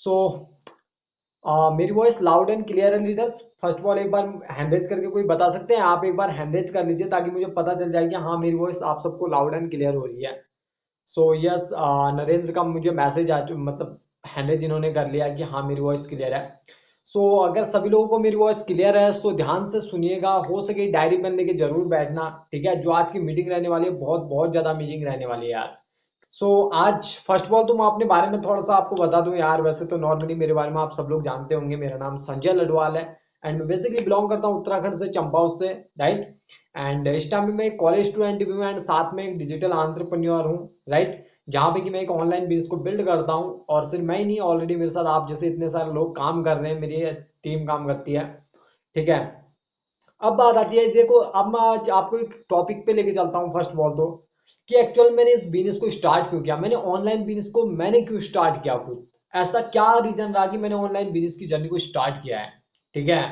सो मेरी voice loud and clear है leaders? First of all एक बार हैंड रेज करके कोई बता सकते हैं? आप एक बार हैंड रेज कर लीजिए ताकि मुझे पता चल जाए कि हाँ मेरी वॉइस आप सबको लाउड एंड क्लियर हो रही है। सो यस, नरेंद्र का मुझे मैसेज मतलब हैंड रेज इन्होंने कर लिया कि हाँ मेरी वॉइस क्लियर है। सो अगर सभी लोगों को मेरी वॉइस क्लियर है तो ध्यान से सुनिएगा, हो सके डायरी पेन लेके जरूर बैठना, ठीक है? जो आज की मीटिंग रहने वाली है बहुत बहुत ज्यादा अमेजिंग रहने वाली है यार। आज फर्स्ट ऑफ ऑल तो मैं अपने बारे में थोड़ा सा आपको बता दूं यार। वैसे तो नॉर्मली मेरे बारे में आप सब लोग जानते होंगे, मेरा नाम संजय लडवाल है एंड बेसिकली बिलोंग करता हूँ उत्तराखंड से, चंपाव से, राइट। एंड इस टाइम में मैं एक कॉलेज स्टूडेंट भी हूँ एंड साथ में एक डिजिटल एंटरप्रेन्योर हूँ, राइट। जहाँ पे कि मैं एक ऑनलाइन बिजनेस को बिल्ड करता हूँ और सिर्फ मैं ही नहीं, ऑलरेडी मेरे साथ आप जैसे इतने सारे लोग काम कर रहे हैं, मेरी टीम काम करती है, ठीक है। अब बात आती है, देखो अब मैं आज आपको एक टॉपिक पे लेके चलता हूँ फर्स्ट ऑफ ऑल तो, कि एक्चुअल मैंने इस बिजनेस को स्टार्ट क्यों किया, मैंने ऑनलाइन बिजनेस को मैंने क्यों स्टार्ट किया, खुद ऐसा क्या रीजन रहा कि मैंने ऑनलाइन बिजनेस की जर्नी को स्टार्ट किया है, ठीक है।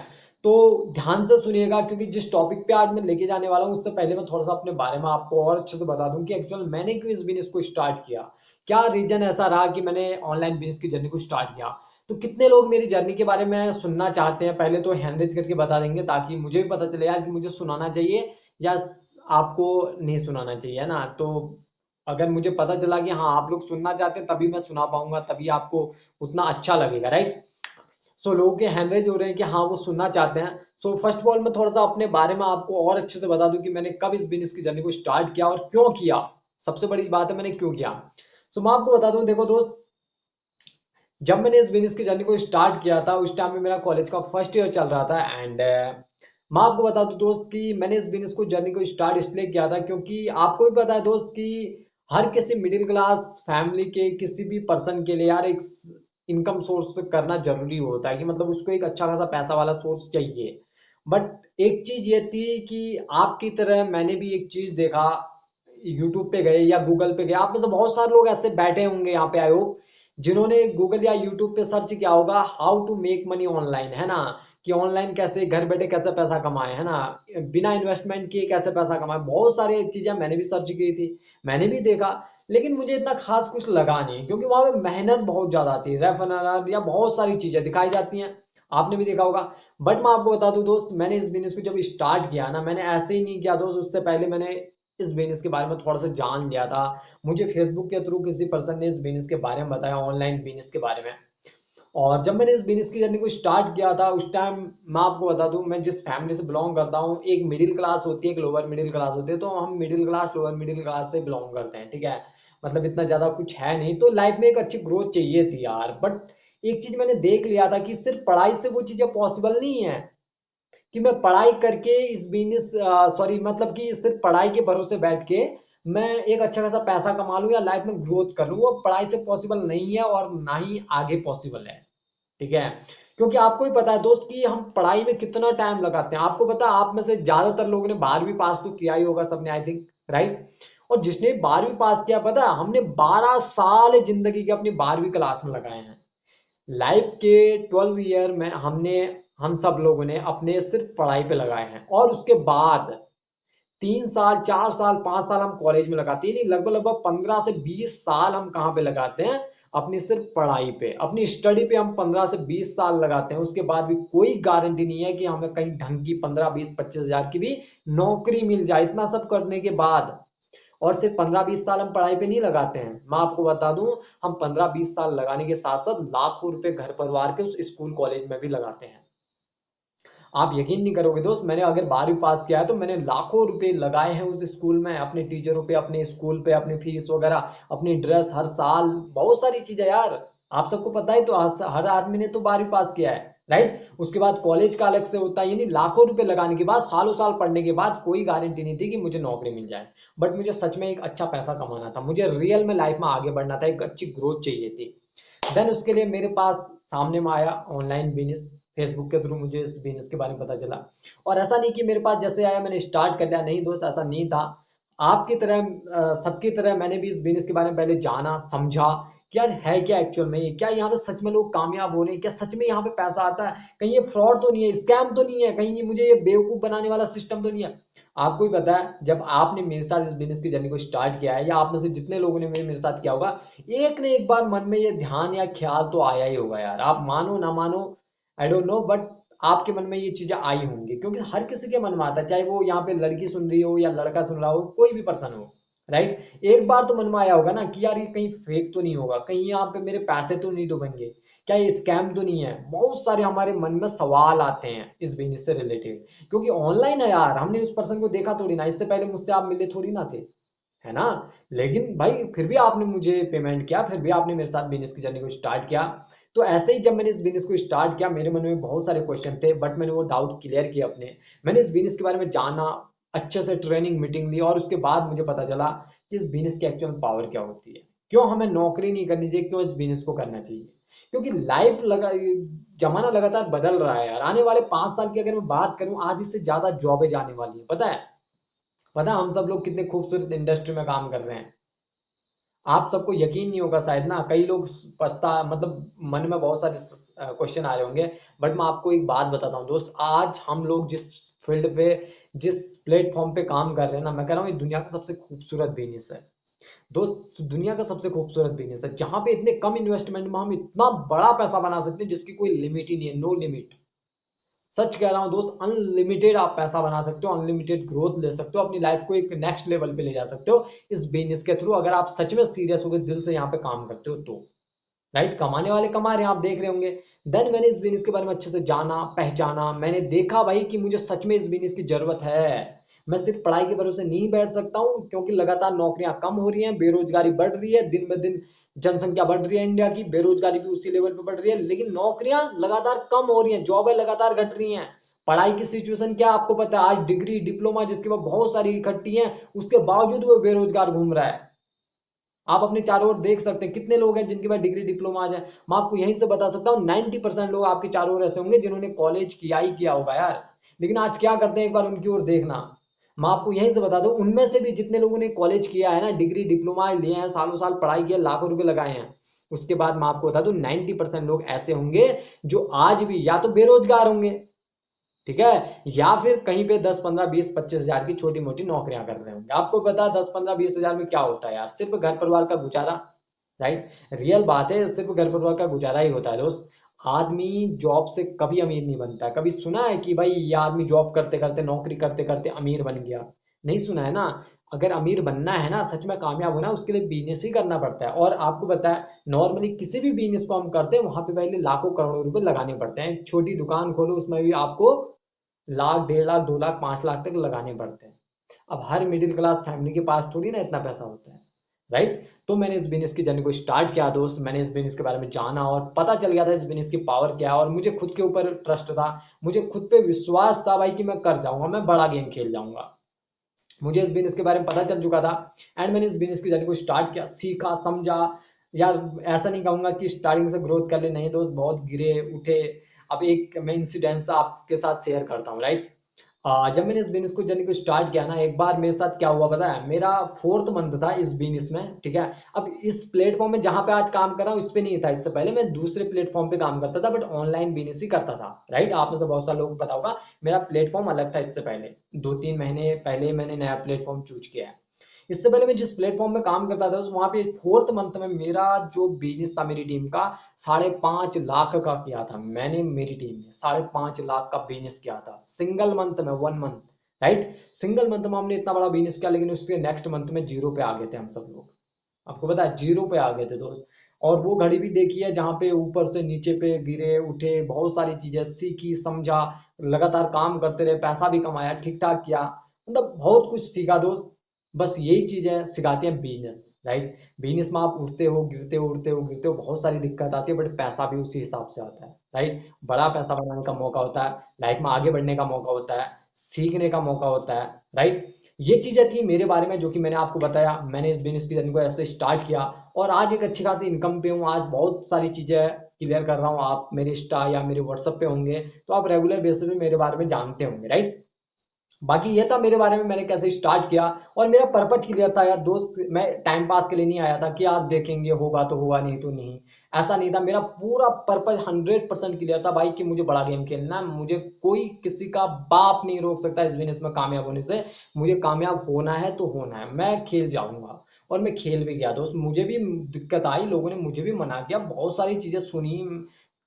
तो ध्यान से सुनिएगा क्योंकि जिस टॉपिक पे आज मैं लेके जाने वाला हूँ उससे पहले मैं थोड़ा सा अपने बारे में आपको और अच्छे से बता दूं कि एक्चुअल मैंने क्यों इस बिजनेस को स्टार्ट किया, क्या रीजन ऐसा रहा कि मैंने ऑनलाइन बिजनेस की जर्नी को स्टार्ट किया। तो कितने लोग मेरी जर्नी के बारे में सुनना चाहते हैं, पहले तो हैंड रेज करके बता देंगे ताकि मुझे भी पता चले यार कि मुझे सुनाना चाहिए या आपको नहीं सुनाना चाहिए, है ना। तो अगर मुझे पता चला कि हाँ आप लोग सुनना चाहते हैं तभी मैं सुना पाऊंगा, तभी आपको उतना अच्छा लगेगा, राइट। सो लोगों के हैंड रेज हो रहे हैं कि हाँ वो सुनना चाहते हैं। सो फर्स्ट ऑफ ऑल मैं थोड़ा सा अपने बारे में आपको और अच्छे से बता दूं कि मैंने कब इस बिजनेस की जर्नी को स्टार्ट किया और क्यों किया। सबसे बड़ी बात है मैंने क्यों किया। सो मैं आपको बता दूं, देखो दोस्त, जब मैंने इस बिजनेस की जर्नी को स्टार्ट किया था उस टाइम में मेरा कॉलेज का फर्स्ट ईयर चल रहा था एंड मैं आपको बता दूं दोस्त कि मैंने इस बिजनेस को जर्नी को स्टार्ट इसलिए किया था क्योंकि आपको भी पता है दोस्त कि हर किसी मिडिल क्लास फैमिली के किसी भी पर्सन के लिए यार एक इनकम सोर्स करना जरूरी होता है, कि मतलब उसको एक अच्छा खासा पैसा वाला सोर्स चाहिए। बट एक चीज ये थी कि आपकी तरह मैंने भी एक चीज देखा, यूट्यूब पे गए या गूगल पे गए, आप में से बहुत सारे लोग ऐसे बैठे होंगे यहाँ पे, आई होप, जिन्होंने गूगल या यूट्यूब पे सर्च किया होगा how to make money online, है ना, कि ऑनलाइन कैसे घर बैठे कैसे पैसा कमाए, है ना, बिना इन्वेस्टमेंट किए कैसे पैसा कमाए। बहुत सारी चीजें मैंने भी सर्च की थी, मैंने भी देखा, लेकिन मुझे इतना खास कुछ लगा नहीं क्योंकि वहां पे मेहनत बहुत ज्यादा आती है, रेफरल या बहुत सारी चीजें दिखाई जाती हैं, आपने भी देखा होगा। बट मैं आपको बता दूं दोस्त, मैंने इस बिजनेस को जब स्टार्ट किया ना, मैंने ऐसे ही नहीं किया दोस्त, उससे पहले मैंने इस बिजनेस के बारे में थोड़ा सा जान लिया था। मुझे फेसबुक के थ्रू किसी पर्सन ने इस बिजनेस के बारे में बताया, ऑनलाइन बिजनेस के बारे में। और जब मैंने इस बिजनेस की जर्नी को स्टार्ट किया था उस टाइम, मैं आपको बता दूं, मैं जिस फैमिली से बिलोंग करता हूँ, एक मिडिल क्लास होती है एक लोअर मिडिल क्लास होती है, तो हम middle class lower middle class से बिलोंग करते हैं, ठीक है। मतलब इतना ज़्यादा कुछ है नहीं, तो लाइफ में एक अच्छी ग्रोथ चाहिए थी यार। बट एक चीज़ मैंने देख लिया था कि सिर्फ पढ़ाई से वो चीज़ें पॉसिबल नहीं है, कि मैं पढ़ाई करके इस बिजनेस, सॉरी मतलब कि सिर्फ पढ़ाई के भरोसे बैठ के मैं एक अच्छा खासा पैसा कमा लूँ या लाइफ में ग्रोथ कर लूँ, वो पढ़ाई से पॉसिबल नहीं है और ना ही आगे पॉसिबल है, ठीक है। क्योंकि आपको ही पता है दोस्त कि हम पढ़ाई में कितना टाइम लगाते हैं, आपको पता है आप में से ज्यादातर लोगों ने 12वीं पास तो किया ही होगा सबने, आई थिंक, राइट। और जिसने 12वीं पास किया, पता है हमने 12 साल जिंदगी के अपनी 12वीं क्लास में लगाए हैं। लाइफ के 12 ईयर में हम सब लोगों ने अपने सिर्फ पढ़ाई पे लगाए हैं, और उसके बाद 3 साल 4 साल 5 साल हम कॉलेज में लगाते हैं, नहीं लगभग लगभग 15 से 20 साल हम कहाँ पे लगाते हैं, अपनी सिर्फ पढ़ाई पे, अपनी स्टडी पे हम 15 से 20 साल लगाते हैं। उसके बाद भी कोई गारंटी नहीं है कि हमें कहीं ढंग की 15 20 25 हजार की भी नौकरी मिल जाए, इतना सब करने के बाद। और सिर्फ 15 20 साल हम पढ़ाई पे नहीं लगाते हैं, मैं आपको बता दूं, हम 15 20 साल लगाने के साथ साथ लाखों रुपए घर परिवार के उस स्कूल कॉलेज में भी लगाते हैं। आप यकीन नहीं करोगे दोस्त, मैंने अगर 12वीं पास किया है तो मैंने लाखों रुपए लगाए हैं उस स्कूल में, अपने टीचरों पे, अपने स्कूल पे, अपनी फीस वगैरह, अपनी ड्रेस, हर साल बहुत सारी चीजें यार। आप सबको पता है तो हर आदमी ने तो 12वीं पास किया है, राइट। उसके बाद कॉलेज का अलग से होता है, यानी लाखों रुपए लगाने के बाद, सालों साल पढ़ने के बाद कोई गारंटी नहीं थी कि मुझे नौकरी मिल जाए। बट मुझे सच में एक अच्छा पैसा कमाना था, मुझे रियल में लाइफ में आगे बढ़ना था, एक अच्छी ग्रोथ चाहिए थी। देन उसके लिए मेरे पास सामने में आया ऑनलाइन बिजनेस, फेसबुक के थ्रू मुझे इस बिजनेस के बारे में पता चला। और ऐसा नहीं कि मेरे पास जैसे आया मैंने स्टार्ट कर लिया, नहीं दोस्त, ऐसा नहीं था। आपकी तरह सबकी तरह मैंने भी इस बिजनेस के बारे में पहले जाना समझा, कि यार है क्या एक्चुअल में, ये क्या यहाँ पे सच में लोग कामयाब हो रहे हैं, क्या सच में यहाँ पे पैसा आता है, कहीं ये फ्रॉड तो नहीं है, स्कैम तो नहीं है, कहीं ये मुझे ये बेवकूफ बनाने वाला सिस्टम तो नहीं है। आपको ही पता है, जब आपने मेरे साथ इस बिजनेस की जर्नी को स्टार्ट किया है, या आप में से जितने लोगों ने मेरे साथ किया होगा, एक ने एक बार मन में ये ध्यान या ख्याल तो आया ही होगा यार, आप मानो ना मानो, आई डोंट नो, बट आपके मन में ये चीजें आई होंगी, क्योंकि हर किसी के मन में आता है, चाहे वो यहाँ पे लड़की सुन रही हो या लड़का सुन रहा हो, कोई भी पर्सन हो, राइट। एक बार तो मन में आया होगा ना कि यार ये कहीं फेक तो नहीं होगा, कहीं यहाँ पे मेरे पैसे तो नहीं डूबेंगे, क्या ये स्कैम तो नहीं है। बहुत सारे हमारे मन में सवाल आते हैं इस बिजनेस से रिलेटेड, क्योंकि ऑनलाइन है यार, हमने उस पर्सन को देखा थोड़ी ना, इससे पहले मुझसे आप मिले थोड़ी ना थे, है ना। लेकिन भाई फिर भी आपने मुझे पेमेंट किया, फिर भी आपने मेरे साथ बिजनेस की जर्नी को स्टार्ट किया। तो ऐसे ही जब मैंने इस बिजनेस को स्टार्ट किया, मेरे मन में बहुत सारे क्वेश्चन थे, बट मैंने वो डाउट क्लियर किए अपने। मैंने इस बिजनेस के बारे में जाना, अच्छे से ट्रेनिंग मीटिंग ली, और उसके बाद मुझे पता चला कि इस बिजनेस की एक्चुअल पावर क्या होती है, क्यों हमें नौकरी नहीं करनी चाहिए, क्यों इस बिजनेस को करना चाहिए। क्योंकि लाइफ लगा, जमाना लगातार बदल रहा है यार। आने वाले 5 साल की अगर मैं बात करूं, आधी से ज्यादा जॉबें जाने वाली है, पता है। पता है हम सब लोग कितने खूबसूरत इंडस्ट्री में काम कर रहे हैं। आप सबको यकीन नहीं होगा शायद ना, कई लोग पछता मतलब मन में बहुत सारे क्वेश्चन आ रहे होंगे, बट मैं आपको एक बात बताता हूँ दोस्त, आज हम लोग जिस फील्ड पे, जिस प्लेटफॉर्म पे काम कर रहे हैं ना, मैं कह रहा हूँ ये दुनिया का सबसे खूबसूरत बिजनेस है दोस्त, दुनिया का सबसे खूबसूरत बिजनेस है, जहां पे इतने कम इन्वेस्टमेंट में हम इतना बड़ा पैसा बना सकते हैं जिसकी कोई लिमिट ही नहीं है, नो लिमिट। सच कह रहा हूँ दोस्त, अनलिमिटेड आप पैसा बना सकते हो, अनलिमिटेड ग्रोथ ले सकते हो, अपनी लाइफ को एक नेक्स्ट लेवल पे ले जा सकते हो इस बिजनेस के थ्रू, अगर आप सच में सीरियस होकर दिल से यहाँ पे काम करते हो तो। राइट, कमाने वाले कमा रहे हैं, आप देख रहे होंगे। देन मैंने इस बिजनेस के बारे में अच्छे से जाना, पहचाना, मैंने देखा भाई कि मुझे सच में इस बिजनेस की जरूरत है। मैं सिर्फ पढ़ाई के भरोसे नहीं बैठ सकता हूँ, क्योंकि लगातार नौकरियां कम हो रही हैं, बेरोजगारी बढ़ रही है, दिन ब दिन जनसंख्या बढ़ रही है इंडिया की, बेरोजगारी भी उसी लेवल पे बढ़ रही है, लेकिन नौकरियां लगातार कम हो रही हैं, जॉबें लगातार घट रही हैं। पढ़ाई की सिचुएशन क्या आपको पता है, आज डिग्री डिप्लोमा जिसके पास बहुत सारी इकट्ठी हैं, उसके बावजूद वो बेरोजगार घूम रहा है। आप अपने चारों ओर देख सकते हैं कितने लोग हैं जिनके पास डिग्री डिप्लोमा आ जाए। मैं आपको यहीं से बता सकता हूँ 90% लोग आपके चारों ओर ऐसे होंगे जिन्होंने कॉलेज किया ही किया होगा यार, लेकिन आज क्या करते हैं एक बार उनकी ओर देखना। मैं आपको यहीं से बता दूं, उनमें से भी जितने लोगों ने कॉलेज किया है ना, डिग्री डिप्लोमा लिए हैं, सालों साल पढ़ाई किया, लाखों रुपए लगाए हैं, उसके बाद मैं आपको बता दूं 90% लोग ऐसे होंगे जो आज भी या तो बेरोजगार होंगे, ठीक है, या फिर कहीं पे 10 15 20 25 हजार की छोटी मोटी नौकरियां कर रहे होंगे। आपको पता 10 15 20 हजार में क्या होता है यार, सिर्फ घर परिवार का गुजारा। राइट, रियल बात है, सिर्फ घर परिवार का गुजारा ही होता है दोस्त। आदमी जॉब से कभी अमीर नहीं बनता। कभी सुना है कि भाई ये आदमी जॉब करते करते, नौकरी करते करते अमीर बन गया? नहीं सुना है ना। अगर अमीर बनना है ना, सच में कामयाब होना है, उसके लिए बिजनेस ही करना पड़ता है। और आपको पता है, नॉर्मली किसी भी बिजनेस को हम करते हैं, वहां पे पहले लाखों करोड़ों रुपए लगाने पड़ते हैं। छोटी दुकान खोलो, उसमें भी आपको लाख, 1.5 लाख, 2 लाख, 5 लाख तक लगाने पड़ते हैं। अब हर मिडिल क्लास फैमिली के पास थोड़ी ना इतना पैसा होता है, राइट। तो मैंने इस बिजनेस की जर्नी को स्टार्ट किया दोस्त, मैंने इस बिजनेस के बारे में जाना, और पता चल गया था इस बिजनेस की पावर क्या है, और मुझे खुद के ऊपर ट्रस्ट था, मुझे खुद पे विश्वास था भाई कि मैं कर जाऊंगा, मैं बड़ा गेम खेल जाऊंगा। मुझे इस बिजनेस के बारे में पता चल चुका था, एंड मैंने इस बिजनेस की जर्नी को स्टार्ट किया, सीखा, समझा। यार ऐसा नहीं कहूंगा कि स्टार्टिंग से ग्रोथ कर ले, नहीं दोस्त, बहुत गिरे उठे। अब एक मैं इंसिडेंट आपके साथ शेयर करता हूँ, राइट। जब मैंने इस बिजनेस को जर्नी को स्टार्ट किया ना, एक बार मेरे साथ क्या हुआ पता है, मेरा 4th मंथ था इस बिजनेस में, ठीक है। अब इस प्लेटफॉर्म में जहां पे आज काम कर रहा हूँ, इस पे नहीं था, इससे पहले मैं दूसरे प्लेटफॉर्म पे काम करता था, बट ऑनलाइन बिजनेस ही करता था, राइट। आप में से बहुत सारे लोगों को पता होगा, मेरा प्लेटफॉर्म अलग था इससे पहले। 2 3 महीने पहले मैंने नया प्लेटफॉर्म चूज किया है। इससे पहले मैं जिस प्लेटफॉर्म में काम करता था, उस वहां पे 4th मंथ में मेरा जो बिजनेस था मेरी टीम का, 5.5 लाख का किया था मैंने। मेरी टीम ने 5.5 लाख का बिजनेस किया था सिंगल मंथ में, 1 मंथ, राइट। सिंगल मंथ में हमने इतना बड़ा बिजनेस किया, लेकिन उसके नेक्स्ट मंथ में जीरो पे आ गए थे हम सब लोग। आपको पता है, जीरो पे आ गए थे दोस्त। और वो घड़ी भी देखी है जहाँ पे ऊपर से नीचे पे गिरे उठे, बहुत सारी चीजें सीखी, समझा, लगातार काम करते रहे, पैसा भी कमाया, ठीक ठाक किया, मतलब बहुत कुछ सीखा दोस्त। बस यही चीजें सिखाती हैं बिजनेस, राइट। बिजनेस में आप उठते हो, गिरते हो, उठते हो, गिरते हो, बहुत सारी दिक्कत आती है, बट पैसा भी उसी हिसाब से आता है, राइट। बड़ा पैसा बनाने का मौका होता है, लाइफ में आगे बढ़ने का मौका होता है, सीखने का मौका होता है, राइट। ये चीजें थी मेरे बारे में जो कि मैंने आपको बताया। मैंने इस बिजनेस की जर्नी को ऐसे स्टार्ट किया, और आज एक अच्छी खासी इनकम पे हूँ। आज बहुत सारी चीजें क्लियर कर रहा हूँ। आप मेरे इंस्टा या मेरे व्हाट्सएप पे होंगे, तो आप रेगुलर बेसिस पे मेरे बारे में जानते होंगे, राइट। बाकी ये था मेरे बारे में, मैंने कैसे स्टार्ट किया। और मेरा पर्पज क्लियर था यार दोस्त, मैं टाइम पास के लिए नहीं आया था कि यार देखेंगे होगा तो होगा नहीं तो नहीं। ऐसा नहीं था, मेरा पूरा पर्पज 100% क्लियर था भाई कि मुझे बड़ा गेम खेलना है। मुझे कोई किसी का बाप नहीं रोक सकता इस बिजनेस में कामयाब होने से। मुझे कामयाब होना है तो होना है, मैं खेल जाऊंगा। और मैं खेल भी गया दोस्त। मुझे भी दिक्कत आई, लोगों ने मुझे भी मना किया, बहुत सारी चीजें सुनी।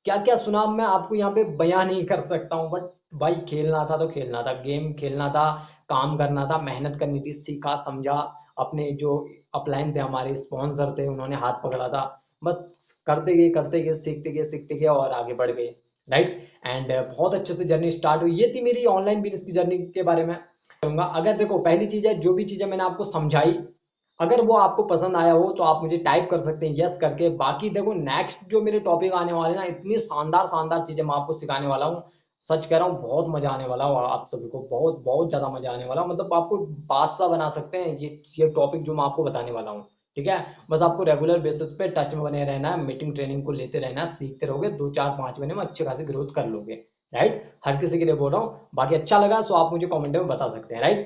क्या क्या सुना मैं आपको यहाँ पे बयां नहीं कर सकता हूँ, बट भाई खेलना था तो खेलना था, गेम खेलना था, काम करना था, मेहनत करनी थी, सीखा समझा। अपने जो अपलाइन थे, हमारे स्पॉन्सर थे, उन्होंने हाथ पकड़ा था। बस करते गए सीखते गए और आगे बढ़ गए। राइट। एंड बहुत अच्छे से जर्नी स्टार्ट हुई। ये थी मेरी ऑनलाइन बिजनेस की जर्नी के बारे में कहूँगा। अगर देखो, पहली चीज़ है, जो भी चीज़ें मैंने आपको समझाई, अगर वो आपको पसंद आया हो तो आप मुझे टाइप कर सकते हैं यस करके। बाकी देखो, नेक्स्ट जो मेरे टॉपिक आने वाले हैं ना, इतनी शानदार शानदार चीज़ें मैं आपको सिखाने वाला हूँ। सच कह रहा हूँ, बहुत मजा आने वाला हो आप सभी को, बहुत बहुत ज्यादा मजा आने वाला हो। मतलब आपको बादशाह बना सकते हैं ये टॉपिक जो मैं आपको बताने वाला हूँ। ठीक है। बस आपको रेगुलर बेसिस पे टच में बने रहना है, मीटिंग ट्रेनिंग को लेते रहना है, सीखते रहोगे, 2 4 5 महीने में अच्छे खासी ग्रोथ कर लोगे। राइट। हर किसी के लिए बोल रहा हूँ। बाकी अच्छा लगा सो आप मुझे कमेंट में बता सकते हैं। राइट।